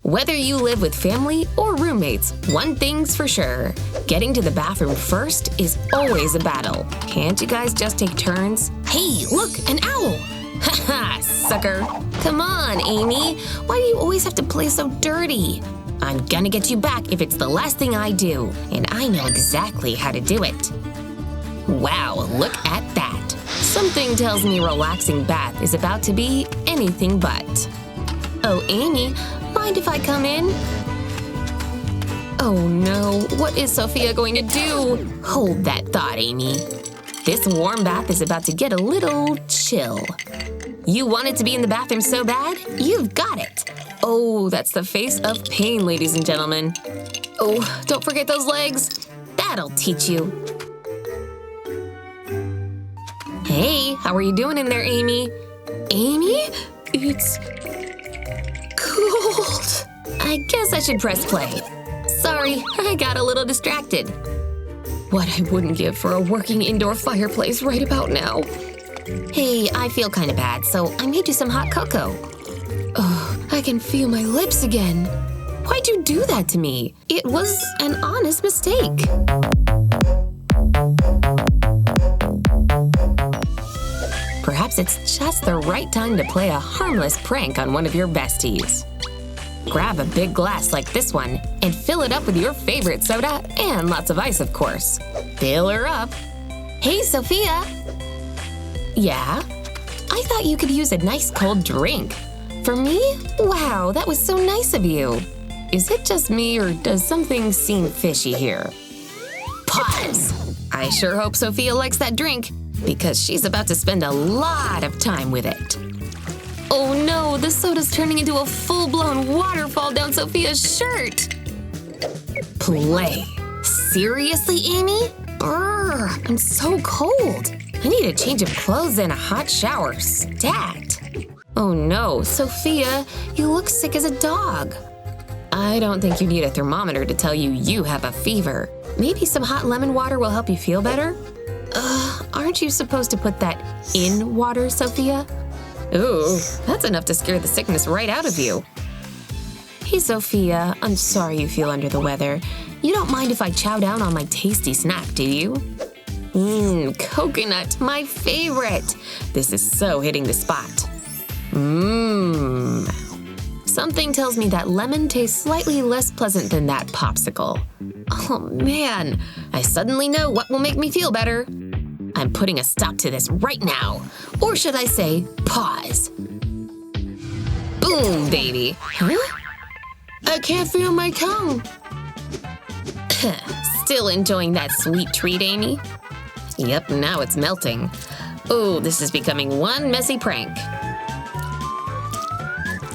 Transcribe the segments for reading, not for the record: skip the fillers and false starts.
Whether you live with family or roommates, one thing's for sure. Getting to the bathroom first is always a battle. Can't you guys just take turns? Hey, look, an owl! Haha, sucker! Come on, Amy. Why do you always have to play so dirty? I'm gonna get you back if it's the last thing I do, and I know exactly how to do it. Wow, look at that. Something tells me a relaxing bath is about to be anything but. Oh, Amy, mind if I come in? Oh no, what is Sophia going to do? Hold that thought, Amy. This warm bath is about to get a little chill. You wanted to be in the bathroom so bad? You've got it. Oh, that's the face of pain, ladies and gentlemen. Oh, don't forget those legs. That'll teach you. Hey, how are you doing in there, Amy? Amy? It's cold. I guess I should press play. Sorry, I got a little distracted. What I wouldn't give for a working indoor fireplace right about now. Hey, I feel kind of bad, so I made you some hot cocoa. Oh, I can feel my lips again. Why'd you do that to me? It was an honest mistake. Perhaps it's just the right time to play a harmless prank on one of your besties. Grab a big glass like this one and fill it up with your favorite soda and lots of ice, of course. Fill her up. Hey, Sophia! Yeah? I thought you could use a nice cold drink. For me? Wow, that was so nice of you. Is it just me or does something seem fishy here? Pause! I sure hope Sophia likes that drink because she's about to spend a lot of time with it. Oh no, the soda's turning into a full-blown waterfall down Sophia's shirt! Play. Seriously, Amy? Brr, I'm so cold. I need a change of clothes and a hot shower, stat. Oh no, Sophia, you look sick as a dog. I don't think you need a thermometer to tell you you have a fever. Maybe some hot lemon water will help you feel better? Aren't you supposed to put that in water, Sophia? Ooh, that's enough to scare the sickness right out of you. Hey, Sophia, I'm sorry you feel under the weather. You don't mind if I chow down on my tasty snack, do you? Coconut, my favorite. This is so hitting the spot. Something tells me that lemon tastes slightly less pleasant than that popsicle. Oh man, I suddenly know what will make me feel better. I'm putting a stop to this right now. Or should I say, pause. Boom, baby. Huh? I can't feel my tongue. Still enjoying that sweet treat, Amy? Yep, now it's melting. Oh, this is becoming one messy prank.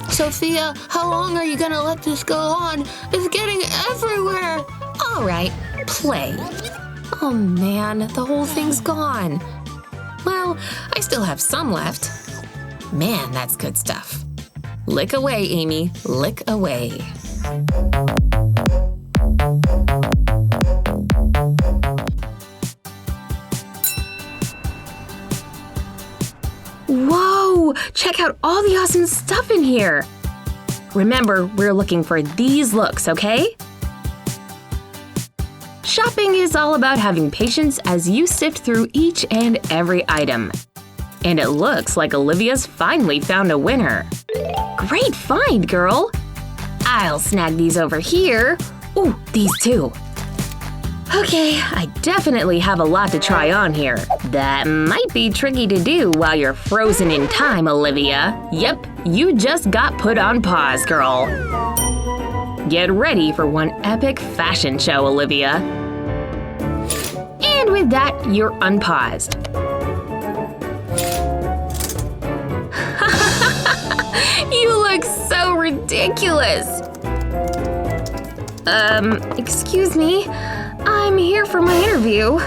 Sophia, how long are you gonna let this go on? It's getting everywhere. All right, play. Oh man, the whole thing's gone. Well, I still have some left. Man, that's good stuff. Lick away, Amy, lick away. Whoa! Check out all the awesome stuff in here! Remember, we're looking for these looks, okay? Shopping is all about having patience as you sift through each and every item. And it looks like Olivia's finally found a winner. Great find, girl! I'll snag these over here. Ooh, these too. Okay, I definitely have a lot to try on here. That might be tricky to do while you're frozen in time, Olivia. Yep, you just got put on pause, girl. Get ready for one epic fashion show, Olivia. And with that, you're unpaused. You look so ridiculous! Excuse me? I'm here for my interview.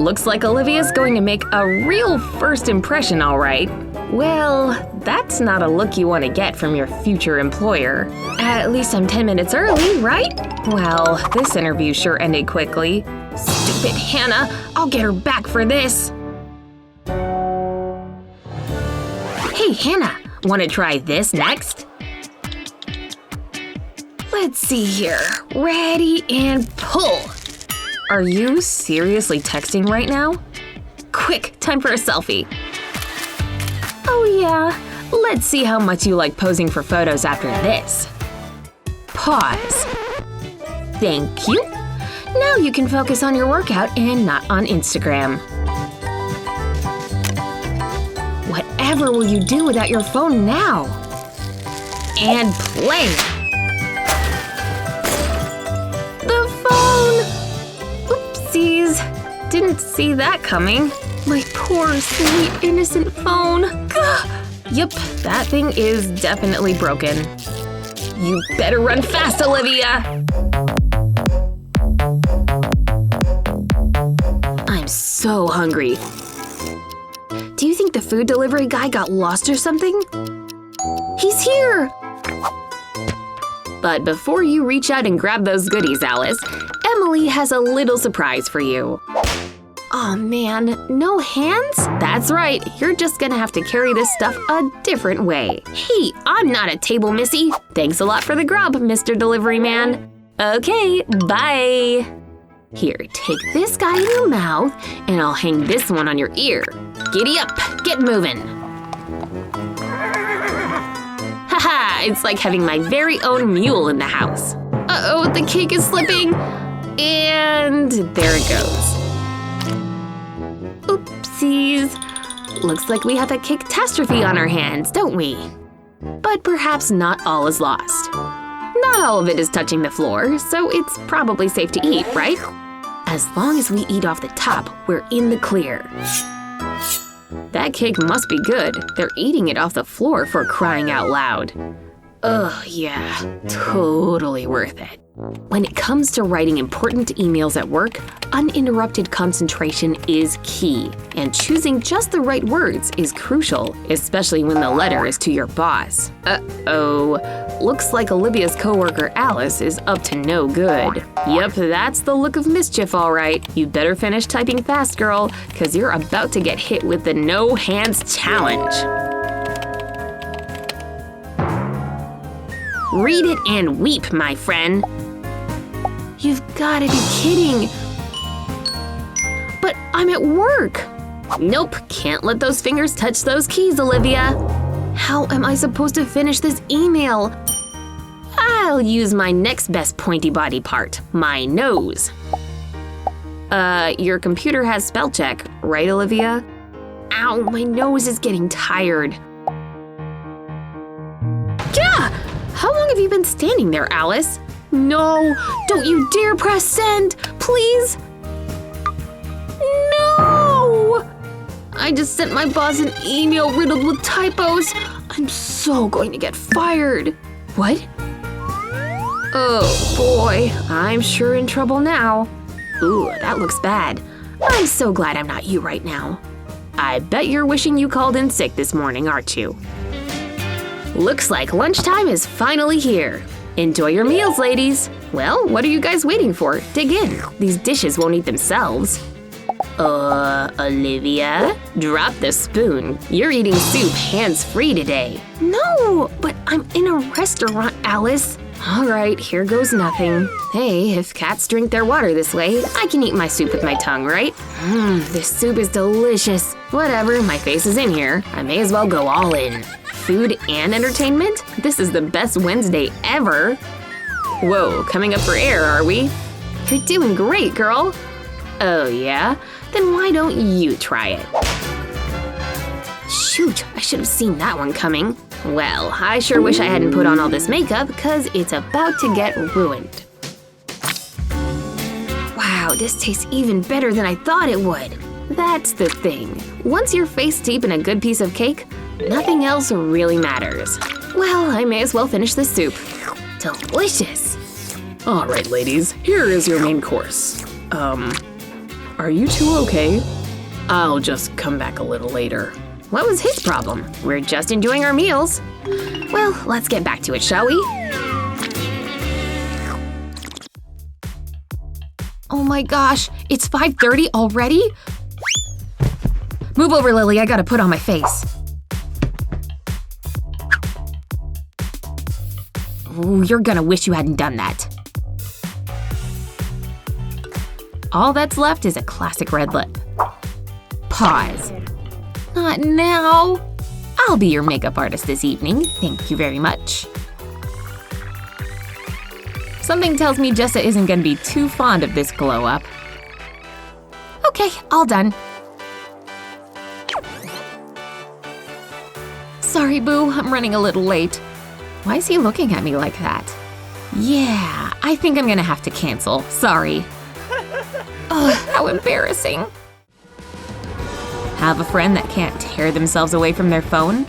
Looks like Olivia's going to make a real first impression, all right. Well, that's not a look you want to get from your future employer. At least I'm 10 minutes early, right? Well, this interview sure ended quickly. Stupid Hannah, I'll get her back for this. Hey, Hannah, want to try this next? Let's see here. Ready and pull. Are you seriously texting right now? Quick, time for a selfie. Oh yeah, let's see how much you like posing for photos after this. Pause. Thank you. Now you can focus on your workout and not on Instagram. Whatever will you do without your phone now? And play. The phone! Oopsies. Didn't see that coming. My poor, sweet, innocent phone. Gah! Yup, that thing is definitely broken. You better run fast, Olivia! I'm so hungry. Do you think the food delivery guy got lost or something? He's here! But before you reach out and grab those goodies, Alice, Emily has a little surprise for you. Aw man, no hands? That's right, you're just gonna have to carry this stuff a different way. Hey, I'm not a table missy. Thanks a lot for the grub, Mr. Delivery Man. Okay, bye. Here, take this guy in your mouth, and I'll hang this one on your ear. Giddy up, get moving. Haha, it's like having my very own mule in the house. Uh-oh, the cake is slipping. And there it goes. Oopsies. Looks like we have a cake-tastrophe on our hands, don't we? But perhaps not all is lost. Not all of it is touching the floor, so it's probably safe to eat, right? As long as we eat off the top, we're in the clear. That cake must be good. They're eating it off the floor for crying out loud. Ugh, yeah, totally worth it. When it comes to writing important emails at work, uninterrupted concentration is key, and choosing just the right words is crucial, especially when the letter is to your boss. Uh-oh. Looks like Olivia's coworker Alice is up to no good. Yep, that's the look of mischief, all right. You better finish typing fast, girl, because you're about to get hit with the no hands challenge. Read it and weep, my friend. You've gotta be kidding. But I'm at work. Nope, can't let those fingers touch those keys, Olivia. How am I supposed to finish this email? I'll use my next best pointy body part, my nose. Your computer has spell check, right, Olivia? Ow, my nose is getting tired. Yeah! How long have you been standing there, Alice? No! Don't you dare press send! Please! No! I just sent my boss an email riddled with typos. I'm so going to get fired. What? Oh boy, I'm sure in trouble now. Ooh, that looks bad. I'm so glad I'm not you right now. I bet you're wishing you called in sick this morning, aren't you? Looks like lunchtime is finally here. Enjoy your meals, ladies. Well, what are you guys waiting for? Dig in. These dishes won't eat themselves. Olivia? Drop the spoon. You're eating soup hands-free today. No, but I'm in a restaurant, Alice. All right, here goes nothing. Hey, if cats drink their water this way, I can eat my soup with my tongue, right? This soup is delicious. Whatever, my face is in here. I may as well go all in. Food and entertainment? This is the best Wednesday ever. Whoa, coming up for air, are we? You're doing great, girl. Oh, yeah? Then why don't you try it? Shoot, I should have seen that one coming. Well, I sure wish I hadn't put on all this makeup because it's about to get ruined. Wow, this tastes even better than I thought it would. That's the thing. Once you're face deep in a good piece of cake, nothing else really matters. Well, I may as well finish this soup. Delicious! All right, ladies, here is your main course. Are you two okay? I'll just come back a little later. What was his problem? We're just enjoying our meals. Well, let's get back to it, shall we? Oh my gosh, it's 5:30 already? Move over, Lily, I gotta put on my face. Ooh, you're gonna wish you hadn't done that. All that's left is a classic red lip. Pause. Not now. I'll be your makeup artist this evening, thank you very much. Something tells me Jessa isn't gonna be too fond of this glow-up. Okay, all done. Sorry, Boo, I'm running a little late. Why is he looking at me like that? Yeah, I think I'm gonna have to cancel. Sorry. Ugh, how embarrassing. Have a friend that can't tear themselves away from their phone?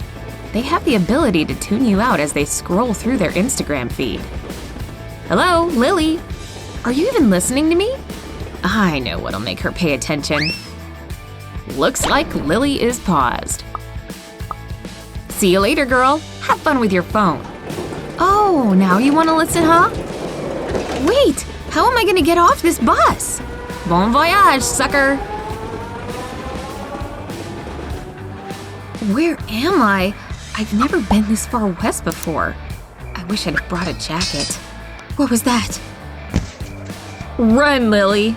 They have the ability to tune you out as they scroll through their Instagram feed. Hello, Lily? Are you even listening to me? I know what'll make her pay attention. Looks like Lily is paused. See you later, girl. Have fun with your phone. Oh, now you want to listen, huh? Wait, how am I gonna get off this bus? Bon voyage, sucker! Where am I? I've never been this far west before. I wish I'd brought a jacket. What was that? Run, Lily!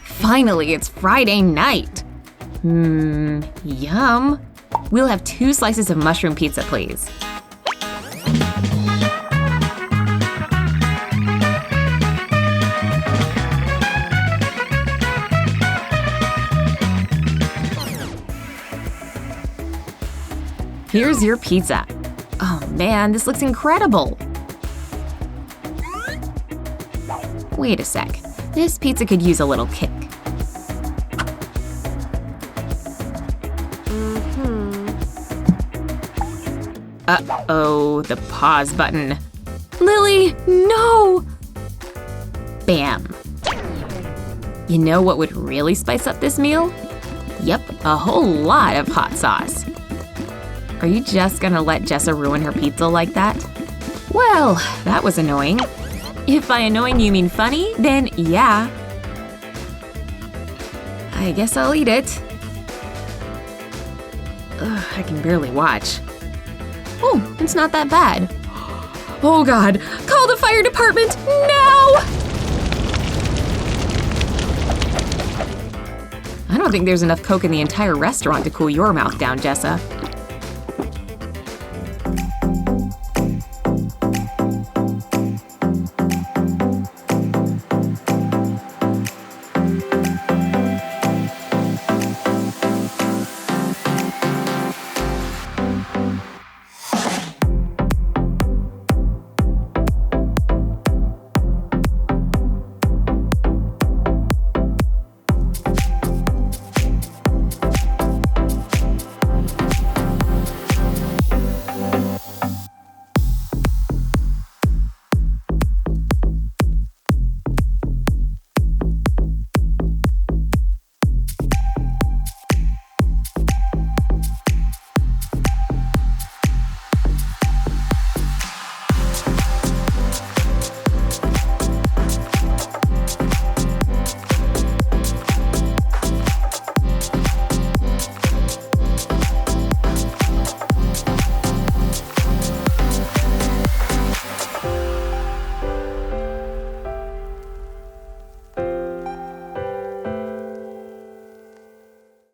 Finally, it's Friday night! Yum! We'll have 2 slices of mushroom pizza, please. Here's your pizza. Oh man, this looks incredible! Wait a sec. This pizza could use a little kick. Uh-oh, the pause button. Lily, no! Bam. You know what would really spice up this meal? Yep, a whole lot of hot sauce. Are you just gonna let Jessa ruin her pizza like that? Well, that was annoying. If by annoying you mean funny, then yeah. I guess I'll eat it. Ugh, I can barely watch. Oh, it's not that bad. Oh god, call the fire department now! I don't think there's enough Coke in the entire restaurant to cool your mouth down, Jessa.